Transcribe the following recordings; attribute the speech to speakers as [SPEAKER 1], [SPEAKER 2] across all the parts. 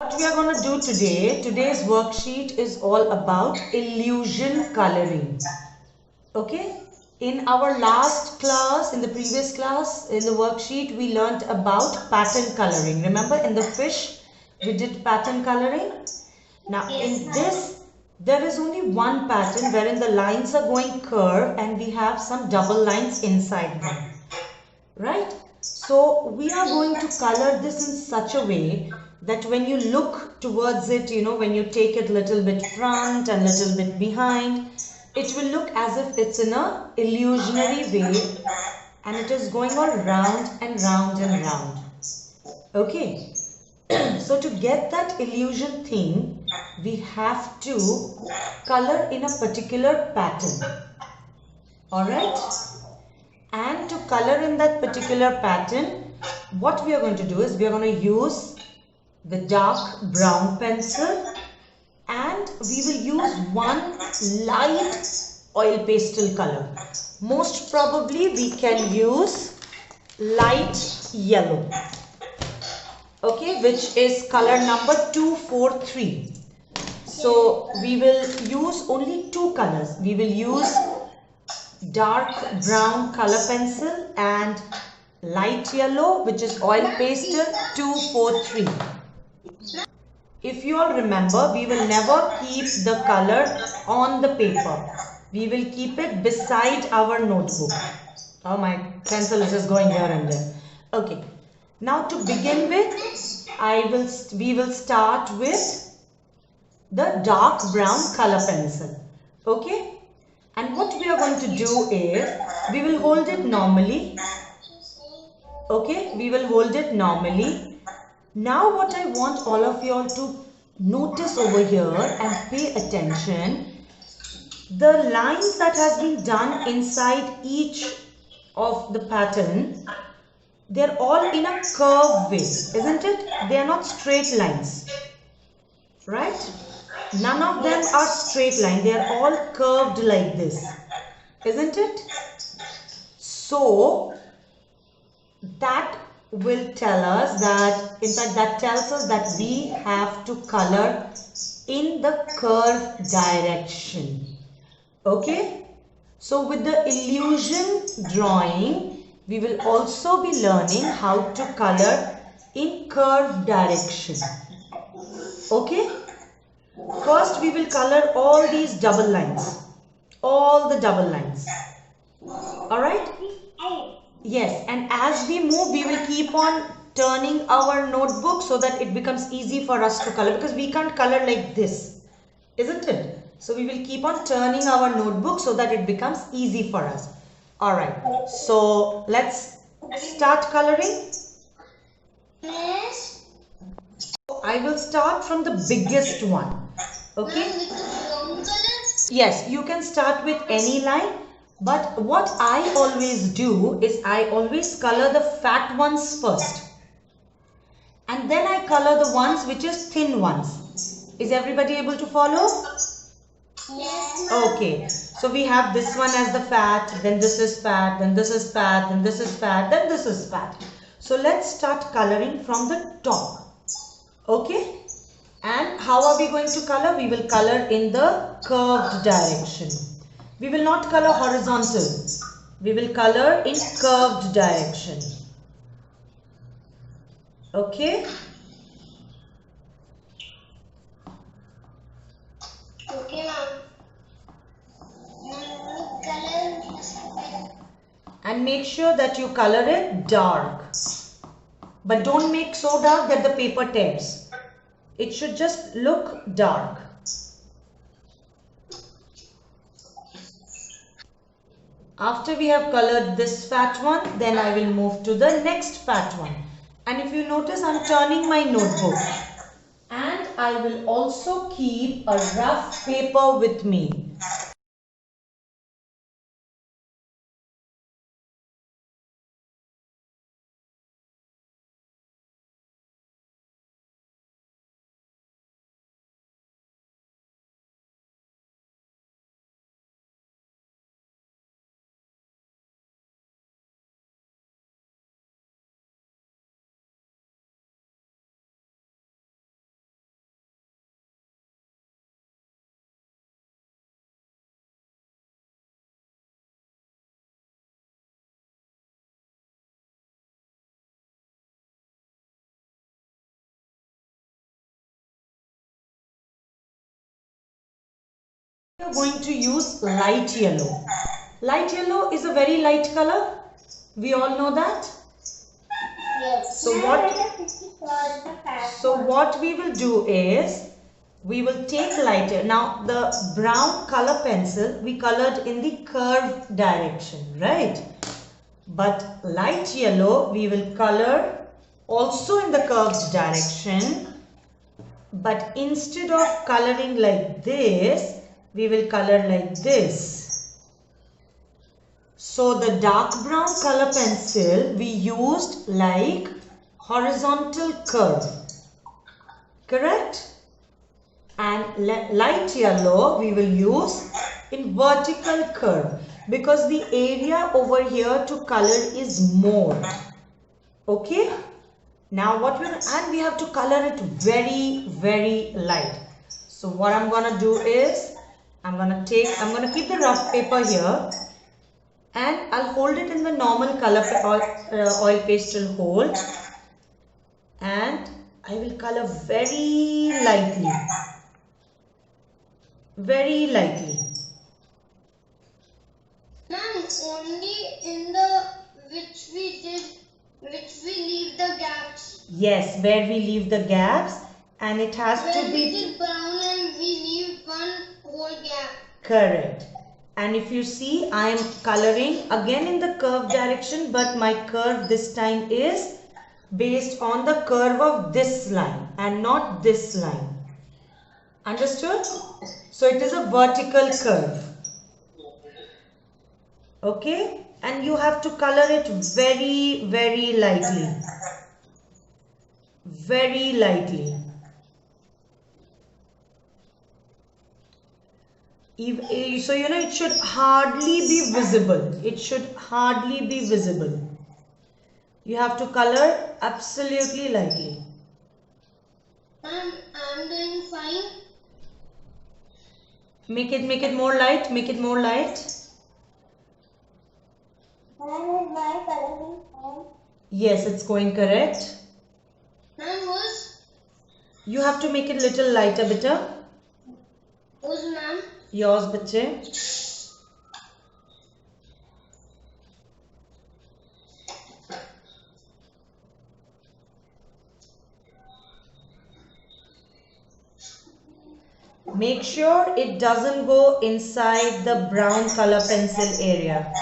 [SPEAKER 1] What we are going to do today, today's worksheet is all about illusion coloring. Okay? In our last class, in the previous class, in the worksheet, we learnt about pattern coloring. Remember in the fish, we did pattern coloring? Now in this, there is only one pattern wherein the lines are going curve and we have some double lines inside them. Right? So we are going to color this in such a way that when you look towards it, when you take it little bit front and little bit behind, it will look as if it's in a illusionary way and it is going all round and round and round. Okay. So to get that illusion thing, we have to color in a particular pattern. Alright? And to color in that particular pattern, what we are going to do is we are going to use the dark brown pencil and we will use one light oil pastel color. Most probably we can use light yellow, okay, which is color number 243. So we will use only two colors. We will use dark brown color pencil and light yellow, which is oil pastel 243. If you all remember, we will never keep the color on the paper. We will keep it beside our notebook. Oh, my pencil is just going here and there. Okay. Now to begin with, we will start with the dark brown color pencil. Okay. And what we are going to do is, we will hold it normally. Okay, we will hold it normally. Now what I want all of you all to notice over here and pay attention, the lines that has been done inside each of the pattern, they're all in a curve way, isn't it? They are not straight lines, right? None of them are straight line. They are all curved like this, isn't it? So that will tell us that, in fact, that tells us that we have to color in the curve direction. Okay? So with the illusion drawing, we will also be learning how to color in curve direction. Okay? First, we will color all these double lines. All the double lines. Alright? Yes, and as we move, we will keep on turning our notebook so that it becomes easy for us to color, because we can't color like this, isn't it? So we will keep on turning our notebook so that it becomes easy for us. Alright, so let's start coloring. Yes. I will start from the biggest one. Okay? Yes, you can start with any line. But what I always do is I always color the fat ones first. And then I color the ones which is thin ones. Is everybody able to follow? Yes. Okay. So we have this one as the fat, then this is fat, then this is fat, then this is fat, then this is fat. So let's start coloring from the top. Okay. And how are we going to color? We will color in the curved direction. We will not color horizontal. We will color in curved direction. Okay? Okay, ma'am. And make sure that you color it dark. But don't make so dark that the paper tears. It should just look dark. After we have colored this fat one, then I will move to the next fat one. And if you notice, I'm turning my notebook. And I will also keep a rough paper with me. We are going to use light yellow. Light yellow is a very light color. We all know that.
[SPEAKER 2] Yes.
[SPEAKER 1] So what we will do is, we will take lighter. Now the brown color pencil we colored in the curved direction, right? But light yellow we will color also in the curved direction. But instead of coloring like this, we will color like this. So the dark brown color pencil we used like horizontal curve, correct? And light yellow we will use in vertical curve, because the area over here to color is more. Okay, now what we have to color it very light. So what I'm gonna do is, I'm gonna keep the rough paper here, and I'll hold it in the normal color oil pastel hold, and I will color very lightly. Very lightly.
[SPEAKER 2] Ma'am, only in the which we leave the gaps.
[SPEAKER 1] Yes, where we leave the gaps, and it has
[SPEAKER 2] where
[SPEAKER 1] to
[SPEAKER 2] we
[SPEAKER 1] be
[SPEAKER 2] did brown and we leave one whole gap.
[SPEAKER 1] correct. And if you see, I am coloring again in the curve direction, but my curve this time is based on the curve of this line and not this line. Understood? So it is a vertical curve. Okay, and you have to color it very lightly. Very lightly. So you know, it should hardly be visible. It should hardly be visible. You have to color absolutely lightly.
[SPEAKER 2] I'm doing fine.
[SPEAKER 1] Make it more light. Make it more light.
[SPEAKER 2] Ma'am, is my coloring fine?
[SPEAKER 1] Yes, it's going correct.
[SPEAKER 2] Ma'am,
[SPEAKER 1] You have to make it little lighter, beta.
[SPEAKER 2] who's ma'am?
[SPEAKER 1] Yours, बच्चे. Make sure it doesn't go inside the brown color pencil area.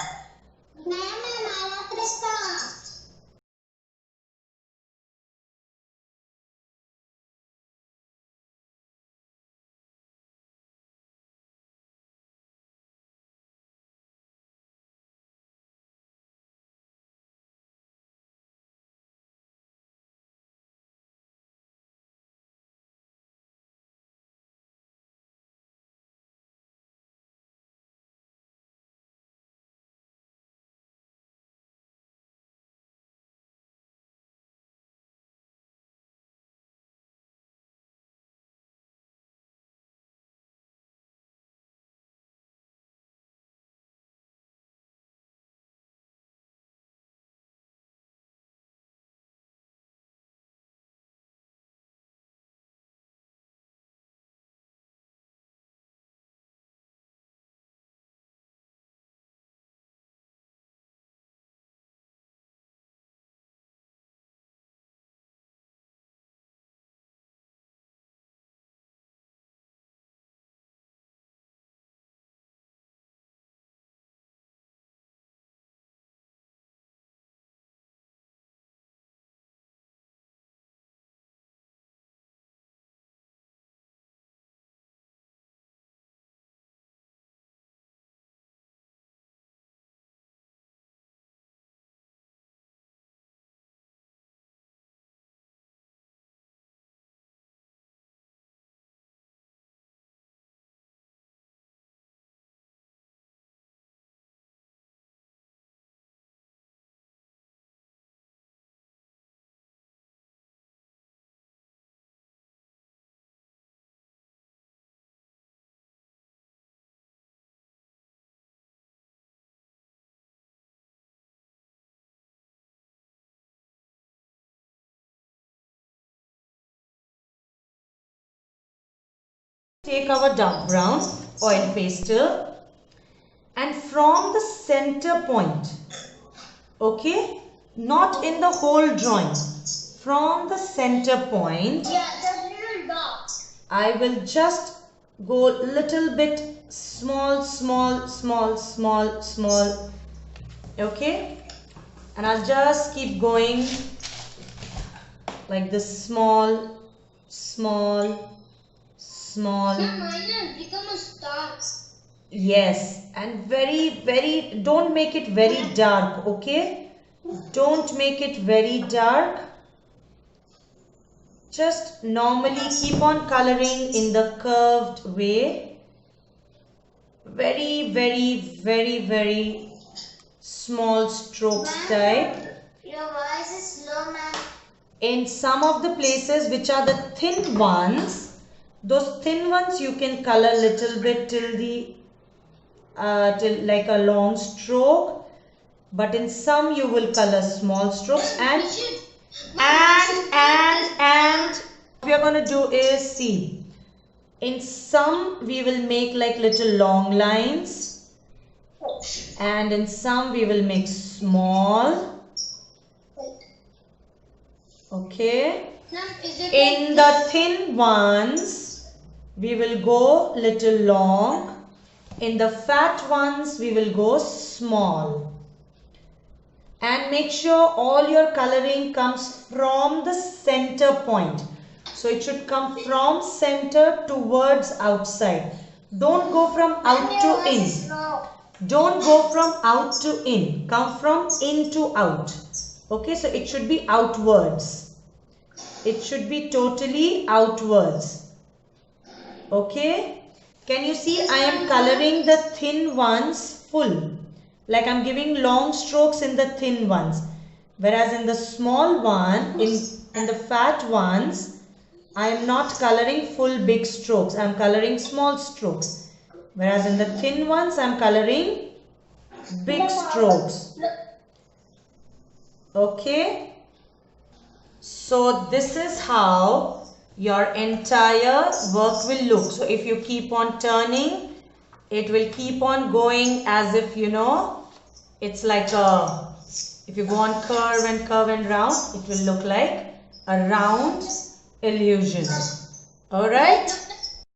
[SPEAKER 1] take our dark brown oil pastel and from the center point, okay, not in the whole drawing, from the center point,
[SPEAKER 2] Yeah, the little dot.
[SPEAKER 1] I will just go little bit small, okay, and I'll just keep going like this, small.
[SPEAKER 2] Mine has become a star.
[SPEAKER 1] Yes, and very, don't make it very dark, okay? Don't make it very dark. Just normally keep on coloring in the curved way. Very small strokes type.
[SPEAKER 2] Your voice is slow, ma'am.
[SPEAKER 1] In some of the places which are the thin ones, those thin ones you can color little bit till the till like a long stroke, but in some you will color small strokes. And what we are going to do is, see, in some we will make like little long lines, and in some we will make small. Okay, in the thin ones we will go little long, in the fat ones we will go small. And make sure all your coloring comes from the center point. So it should come from center towards outside. Don't go from out to in. Don't go from out to in. Come from in to out. Okay, so it should be outwards. It should be totally outwards. Okay, can you see I am coloring the thin ones full? Like I'm giving long strokes in the thin ones. Whereas in the small one, in the fat ones, I am not coloring full big strokes. I am coloring small strokes. Whereas in the thin ones, I am coloring big strokes. Okay, so this is how your entire work will look. So if you keep on turning, it will keep on going as if, you know, it's like a, if you go on curve and round, it will look like a round illusion. Alright.